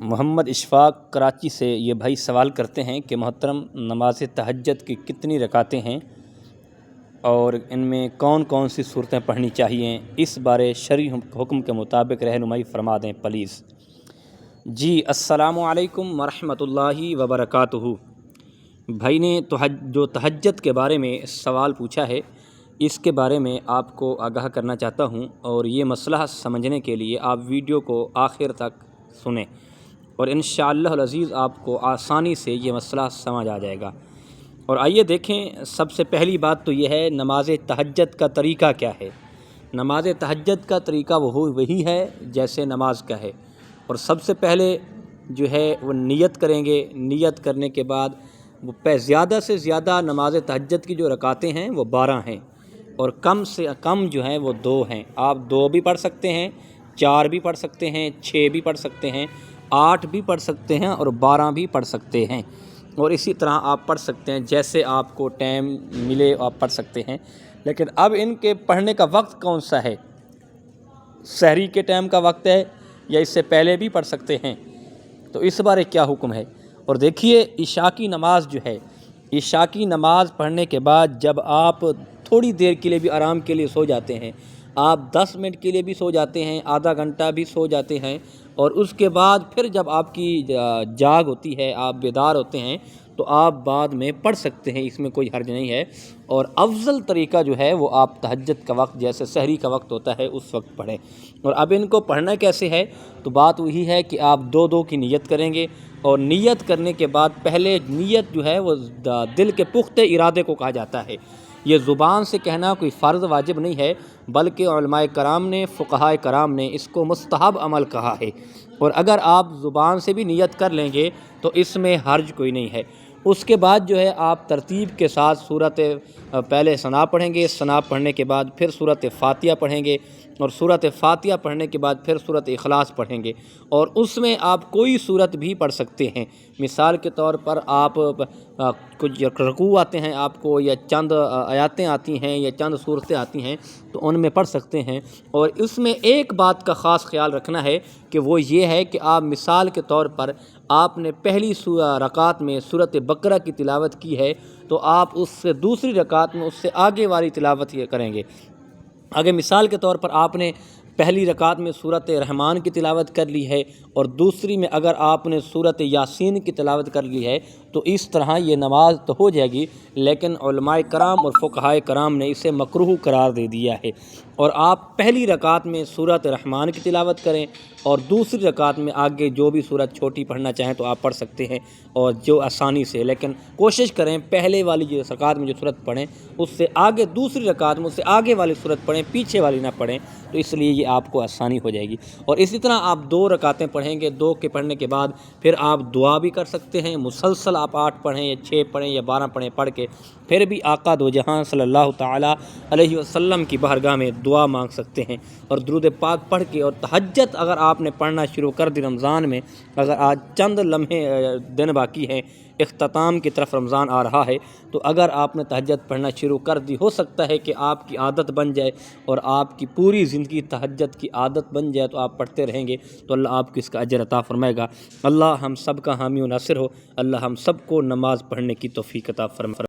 محمد اشفاق کراچی سے یہ بھائی سوال کرتے ہیں کہ محترم نماز تہجد کی کتنی رکعتیں ہیں اور ان میں کون کون سی صورتیں پڑھنی چاہیے، اس بارے شرعی حکم کے مطابق رہنمائی فرما دیں پلیز۔ جی السلام علیکم ورحمۃ اللہ وبرکاتہ۔ بھائی نے جو تہجد کے بارے میں سوال پوچھا ہے، اس کے بارے میں آپ کو آگاہ کرنا چاہتا ہوں، اور یہ مسئلہ سمجھنے کے لیے آپ ویڈیو کو آخر تک سنیں اور انشاءاللہ العزیز آپ کو آسانی سے یہ مسئلہ سمجھ آ جائے گا۔ اور آئیے دیکھیں، سب سے پہلی بات تو یہ ہے نماز تہجد کا طریقہ کیا ہے۔ نماز تہجد کا طریقہ وہی ہے جیسے نماز کا ہے، اور سب سے پہلے جو ہے وہ نیت کریں گے۔ نیت کرنے کے بعد وہ زیادہ سے زیادہ نماز تہجد کی جو رکعتیں ہیں وہ 12 ہیں، اور کم سے کم جو ہیں وہ 2 ہیں۔ آپ 2 بھی پڑھ سکتے ہیں، 4 بھی پڑھ سکتے ہیں، 6 بھی پڑھ سکتے ہیں، 8 بھی پڑھ سکتے ہیں، اور 12 بھی پڑھ سکتے ہیں، اور اسی طرح آپ پڑھ سکتے ہیں جیسے آپ کو ٹائم ملے آپ پڑھ سکتے ہیں۔ لیکن اب ان کے پڑھنے کا وقت کون سا ہے؟ سحری کے ٹائم کا وقت ہے یا اس سے پہلے بھی پڑھ سکتے ہیں؟ تو اس بارے کیا حکم ہے؟ اور دیکھیے، عشاء کی نماز جو ہے، عشاء کی نماز پڑھنے کے بعد جب آپ تھوڑی دیر کے لیے بھی آرام کے لیے سو جاتے ہیں، آپ 10 منٹ کے لیے بھی سو جاتے ہیں، آدھا گھنٹہ بھی سو جاتے ہیں، اور اس کے بعد پھر جب آپ کی جاگ ہوتی ہے، آپ بیدار ہوتے ہیں، تو آپ بعد میں پڑھ سکتے ہیں، اس میں کوئی حرج نہیں ہے۔ اور افضل طریقہ جو ہے وہ آپ تہجد کا وقت جیسے سحری کا وقت ہوتا ہے اس وقت پڑھیں۔ اور اب ان کو پڑھنا کیسے ہے؟ تو بات وہی ہے کہ آپ 2 کی نیت کریں گے، اور نیت کرنے کے بعد پہلے نیت جو ہے وہ دل کے پختہ ارادے کو کہا جاتا ہے۔ یہ زبان سے کہنا کوئی فرض واجب نہیں ہے، بلکہ علماء کرام نے، فقہاء کرام نے اس کو مستحب عمل کہا ہے، اور اگر آپ زبان سے بھی نیت کر لیں گے تو اس میں حرج کوئی نہیں ہے۔ اس کے بعد جو ہے آپ ترتیب کے ساتھ سورت پہلے ثنا پڑھیں گے، ثنا پڑھنے کے بعد پھر سورت فاتحہ پڑھیں گے، اور سورت فاتحہ پڑھنے کے بعد پھر سورت اخلاص پڑھیں گے، اور اس میں آپ کوئی سورت بھی پڑھ سکتے ہیں۔ مثال کے طور پر آپ کچھ رکوع آتے ہیں آپ کو، یا چند آیاتیں آتی ہیں، یا چند صورتیں آتی ہیں، تو ان میں پڑھ سکتے ہیں۔ اور اس میں ایک بات کا خاص خیال رکھنا ہے کہ وہ یہ ہے کہ آپ مثال کے طور پر آپ نے پہلی رکعت میں سورت بقرہ کی تلاوت کی ہے، تو آپ اس سے دوسری رکعت میں اس سے آگے والی تلاوت کریں گے۔ اگر مثال کے طور پر آپ نے پہلی رکعت میں سورت رحمان کی تلاوت کر لی ہے، اور دوسری میں اگر آپ نے سورت یاسین کی تلاوت کر لی ہے، تو اس طرح یہ نماز تو ہو جائے گی، لیکن علماء کرام اور فقہاء کرام نے اسے مکروہ قرار دے دیا ہے۔ اور آپ پہلی رکعت میں سورت رحمان کی تلاوت کریں، اور دوسری رکعت میں آگے جو بھی سورت چھوٹی پڑھنا چاہیں تو آپ پڑھ سکتے ہیں، اور جو آسانی سے، لیکن کوشش کریں پہلے والی جو رکعت میں جو سورت پڑھیں اس سے آگے دوسری رکعت میں اس سے آگے والی سورت پڑھیں، پیچھے والی نہ پڑھیں، تو اس لیے یہ آپ کو آسانی ہو جائے گی۔ اور اسی طرح آپ 2 رکعتیں پڑھیں گے، 2 کے پڑھنے کے بعد پھر آپ دعا بھی کر سکتے ہیں، مسلسل آپ 8 پڑھیں یا 6 پڑھیں یا 12 پڑھیں، پڑھ کے پھر بھی آقا دو جہاں صلی اللہ تعالیٰ علیہ وسلم کی بارگاہ میں دعا مانگ سکتے ہیں، اور درود پاک پڑھ کے۔ اور تہجد اگر آپ نے پڑھنا شروع کر دی رمضان میں، اگر آج چند لمحے دن باقی ہیں، اختتام کی طرف رمضان آ رہا ہے، تو اگر آپ نے تہجد پڑھنا شروع کر دی، ہو سکتا ہے کہ آپ کی عادت بن جائے اور آپ کی پوری زندگی تہجد کی عادت بن جائے، تو آپ پڑھتے رہیں گے تو اللہ آپ کو اس کا اجر عطا فرمائے گا۔ اللہ ہم سب کا حامی و ناصر ہو، اللہ ہم سب کو نماز پڑھنے کی توفیق عطا فرمائے۔